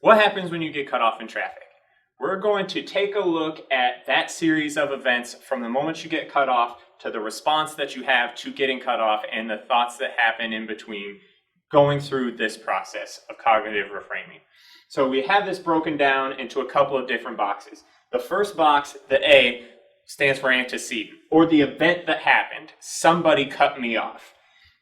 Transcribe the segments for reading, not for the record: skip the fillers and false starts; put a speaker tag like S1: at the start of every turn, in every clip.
S1: What happens when you get cut off in traffic? We're going to take a look at that series of events from the moment you get cut off to the response that you have to getting cut off and the thoughts that happen in between going through this process of cognitive reframing. So we have this broken down into a couple of different boxes. The first box, the A, stands for antecedent, or the event that happened. Somebody cut me off.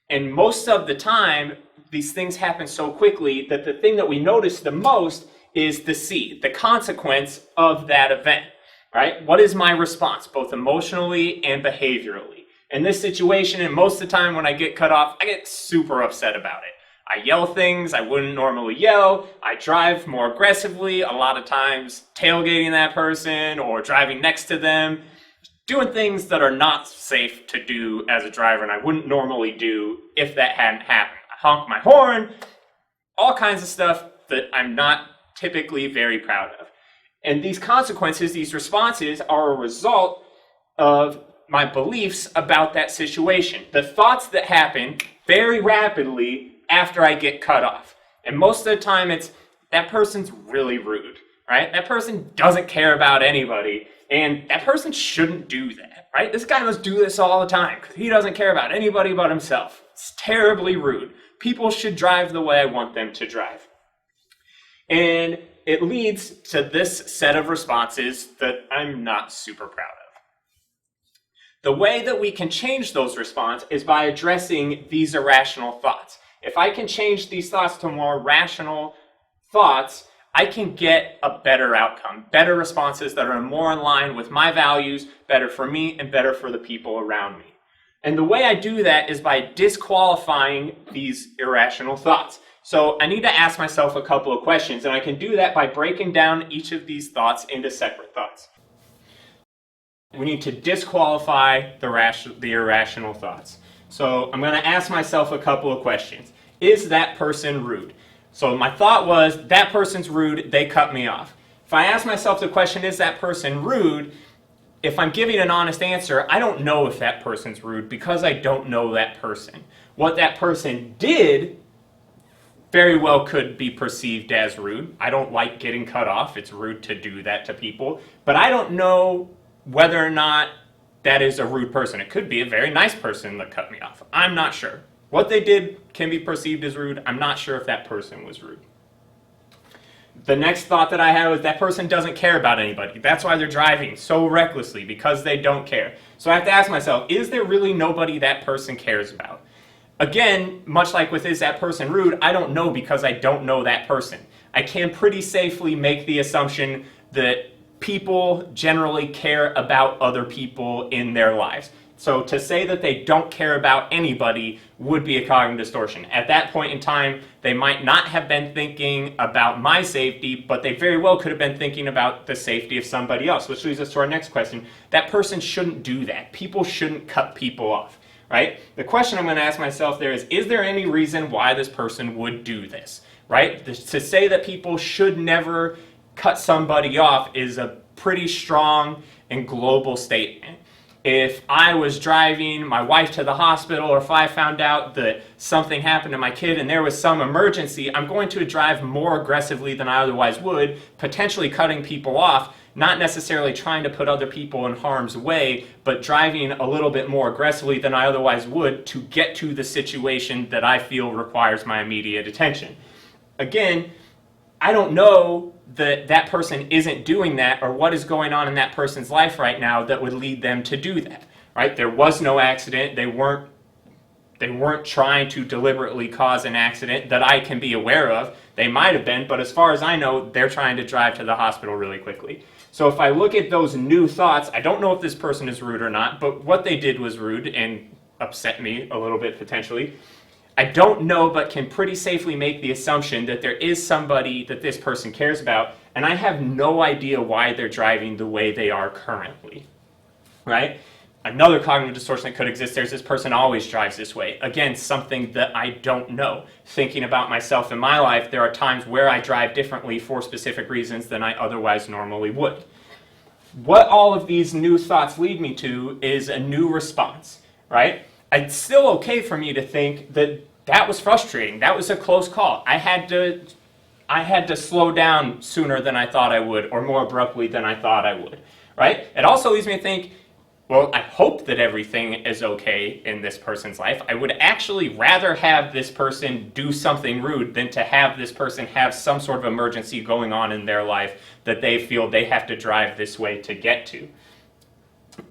S1: And most of the time, these things happen so quickly that the thing that we notice the most is the C, the consequence of that event, right? What is my response, both emotionally and behaviorally? In this situation, and most of the time when I get cut off, I get super upset about it. I yell things I wouldn't normally yell. I drive more aggressively, a lot of times tailgating that person or driving next to them, doing things that are not safe to do as a driver and I wouldn't normally do if that hadn't happened. I honk my horn, all kinds of stuff that I'm not typically very proud of. And these consequences, these responses, are a result of my beliefs about that situation. The thoughts that happen very rapidly after I get cut off. And most of the time it's, that person's really rude, right? That person doesn't care about anybody, and that person shouldn't do that, right? This guy must do this all the time because he doesn't care about anybody but himself. It's terribly rude. People should drive the way I want them to drive. And it leads to this set of responses that I'm not super proud of. The way that we can change those responses is by addressing these irrational thoughts. If I can change these thoughts to more rational thoughts, I can get a better outcome, better responses that are more in line with my values, better for me and better for the people around me. And the way I do that is by disqualifying these irrational thoughts. So I need to ask myself a couple of questions, and I can do that by breaking down each of these thoughts into separate thoughts. We need to disqualify the irrational thoughts. So I'm going to ask myself a couple of questions. Is that person rude? So my thought was, that person's rude, they cut me off. If I ask myself the question, is that person rude? If I'm giving an honest answer, I don't know if that person's rude because I don't know that person. What that person did very well could be perceived as rude. I don't like getting cut off. It's rude to do that to people. But I don't know whether or not that is a rude person. It could be a very nice person that cut me off. I'm not sure. What they did can be perceived as rude. I'm not sure if that person was rude. The next thought that I had was that person doesn't care about anybody. That's why they're driving so recklessly, because they don't care. So I have to ask myself, is there really nobody that person cares about? Again, much like with is that person rude, I don't know because I don't know that person. I can pretty safely make the assumption that people generally care about other people in their lives. So to say that they don't care about anybody would be a cognitive distortion. At that point in time, they might not have been thinking about my safety, but they very well could have been thinking about the safety of somebody else, which leads us to our next question. That person shouldn't do that. People shouldn't cut people off, right? The question I'm going to ask myself there is there any reason why this person would do this, right? To say that people should never cut somebody off is a pretty strong and global statement. If I was driving my wife to the hospital, or if I found out that something happened to my kid and there was some emergency, I'm going to drive more aggressively than I otherwise would, potentially cutting people off, not necessarily trying to put other people in harm's way, but driving a little bit more aggressively than I otherwise would to get to the situation that I feel requires my immediate attention. Again, I don't know that that person isn't doing that, or what is going on in that person's life right now that would lead them to do that, right? There was no accident. They weren't trying to deliberately cause an accident that I can be aware of. They might have been, but as far as I know, they're trying to drive to the hospital really quickly. So if I look at those new thoughts, I don't know if this person is rude or not, but what they did was rude and upset me a little bit potentially. I don't know, but can pretty safely make the assumption that there is somebody that this person cares about, and I have no idea why they're driving the way they are currently, right? Another cognitive distortion that could exist there is this person always drives this way. Again, something that I don't know. Thinking about myself in my life, there are times where I drive differently for specific reasons than I otherwise normally would. What all of these new thoughts lead me to is a new response, right? It's still okay for me to think that that was frustrating. That was a close call. I had to I had to slow down sooner than I thought I would, or more abruptly than I thought I would, right? It also leads me to think, well, I hope that everything is okay in this person's life. I would actually rather have this person do something rude than to have this person have some sort of emergency going on in their life that they feel they have to drive this way to get to.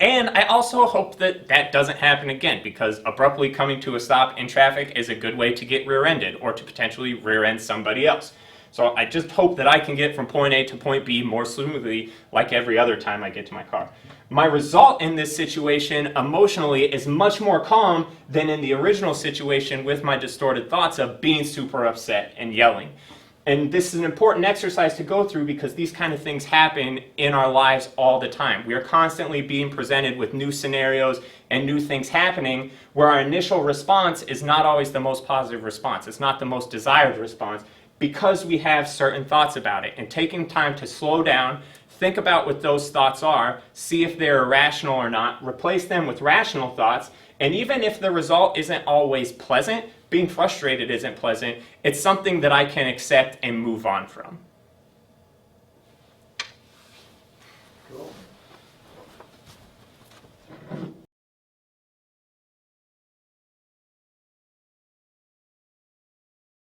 S1: And I also hope that that doesn't happen again, because abruptly coming to a stop in traffic is a good way to get rear-ended or to potentially rear-end somebody else. So I just hope that I can get from point A to point B more smoothly like every other time I get to my car. My result in this situation emotionally is much more calm than in the original situation with my distorted thoughts of being super upset and yelling. And this is an important exercise to go through because these kind of things happen in our lives all the time. We are constantly being presented with new scenarios and new things happening where our initial response is not always the most positive response. It's not the most desired response because we have certain thoughts about it. And taking time to slow down, think about what those thoughts are, see if they're irrational or not, replace them with rational thoughts, and even if the result isn't always pleasant, being frustrated isn't pleasant, it's something that I can accept and move on from.